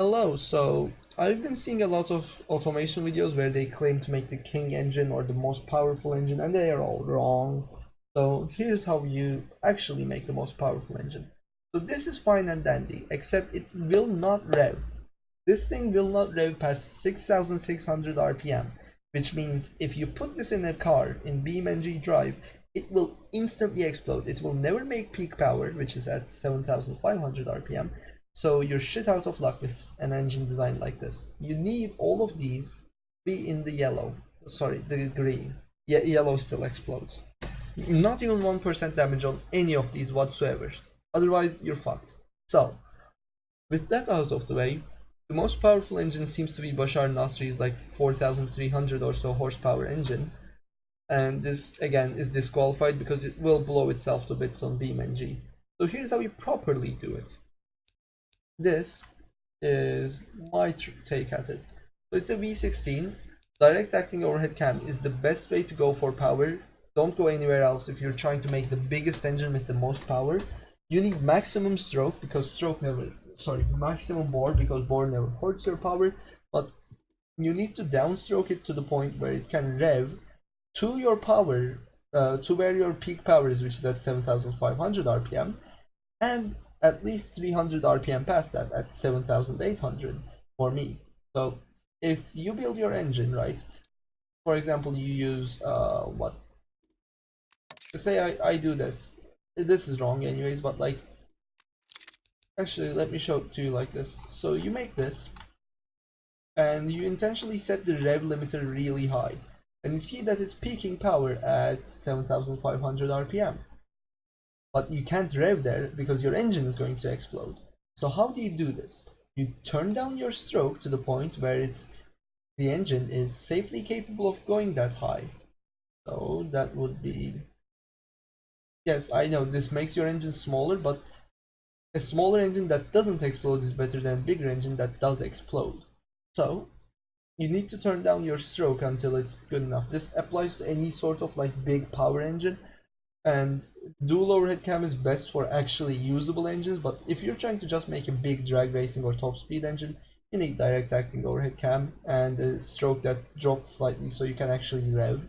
Hello, so I've been seeing a lot of automation videos where they claim to make the king engine or the most powerful engine, and they are all wrong. So here's how you actually make the most powerful engine. So this is fine and dandy, except it will not rev. This thing will not rev past 6600 RPM, which means if you put this in a car in Beam.NG drive, it will instantly explode. It will never make peak power, which is at 7500 RPM, so you're shit out of luck with an engine design like this. You need all of these be in the yellow. Sorry, the green. Yeah, yellow still explodes. Not even 1% damage on any of these whatsoever. Otherwise, you're fucked. So, with that out of the way, the most powerful engine seems to be Bashar Nasri's like 4300 or so horsepower engine. And this again is disqualified because it will blow itself to bits on Beam.NG. So here's how you properly do it. This is my take at it. So it's a V-16. Direct acting overhead cam is the best way to go for power. Don't go anywhere else if you're trying to make the biggest engine with the most power. You need maximum stroke because maximum bore because bore never hurts your power, but you need to downstroke it to the point where it can rev to your power, to where your peak power is, which is at 7500 RPM, and at least 300 RPM past that at 7800 for me. So if you build your engine right, for example, you use what? Say I do this. This is wrong anyways, but like actually let me show it to you like this. So you make this and you intentionally set the rev limiter really high. And you see that it's peaking power at 7500 RPM. But you can't rev there because your engine is going to explode. So how do you do this? You turn down your stroke to the point where the engine is safely capable of going that high. So that would be, yes, I know this makes your engine smaller, but a smaller engine that doesn't explode is better than a bigger engine that does explode. So you need to turn down your stroke until it's good enough. This applies to any sort of like big power engine, and dual overhead cam is best for actually usable engines, but if you're trying to just make a big drag racing or top speed engine, you need direct acting overhead cam and a stroke that's dropped slightly so you can actually rev.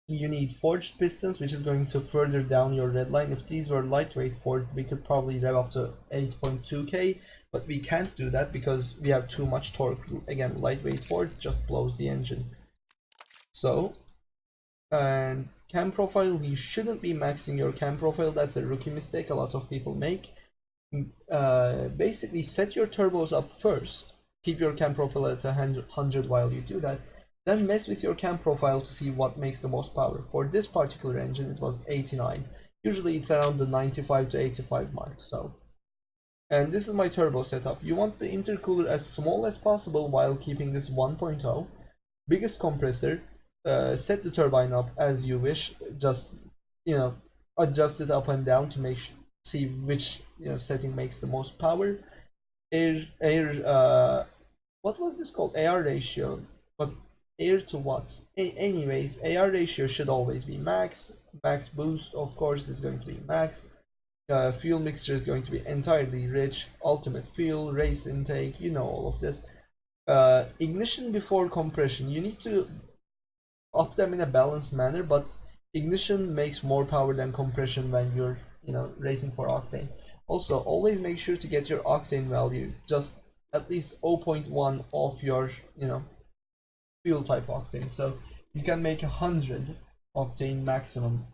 You need forged pistons, which is going to further down your red line. If these were lightweight forged, we could probably rev up to 8.2k, but we can't do that because we have too much torque. Again, lightweight forged just blows the engine. So and cam profile, you shouldn't be maxing your cam profile. That's a rookie mistake a lot of people make. Basically set your turbos up first, keep your cam profile at 100 while you do that, then mess with your cam profile to see what makes the most power. For this particular engine it was 89. Usually it's around the 95 to 85 mark. So, and this is my turbo setup. You want the intercooler as small as possible while keeping this 1.0. Biggest compressor, set the turbine up as you wish. Just adjust it up and down to see which setting makes the most power. Air, what was this called? AR ratio, but air to what? Anyways, AR ratio should always be max. Max boost, of course, is going to be max. Fuel mixture is going to be entirely rich. Ultimate fuel, race intake, all of this. Ignition before compression. You need to up them in a balanced manner, but ignition makes more power than compression when you're racing for octane. Also, always make sure to get your octane value just at least 0.1 of your fuel type octane, so you can make 100 octane maximum,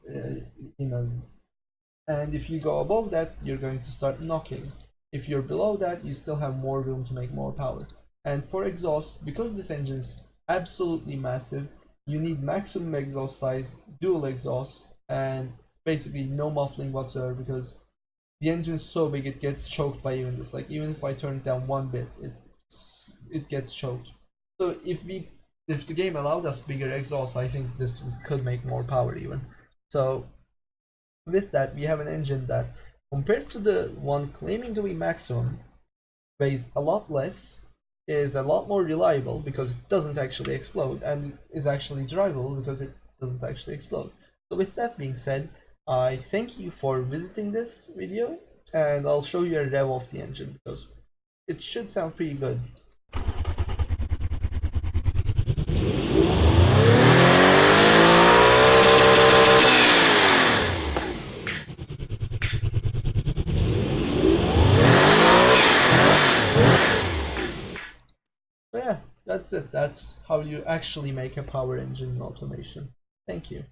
and if you go above that you're going to start knocking. If you're below that you still have more room to make more power. And for exhaust, because this engine is absolutely massive, you need maximum exhaust size, dual exhaust, and basically no muffling whatsoever because the engine is so big it gets choked by even this. Like even if I turn it down one bit, it gets choked. So if the game allowed us bigger exhaust, I think this could make more power even. So with that, we have an engine that, compared to the one claiming to be maximum, weighs a lot less, is a lot more reliable because it doesn't actually explode, and is actually drivable because it doesn't actually explode. So with that being said, I thank you for visiting this video, and I'll show you a rev of the engine because it should sound pretty good. So yeah, that's it. That's how you actually make a power engine automation. Thank you.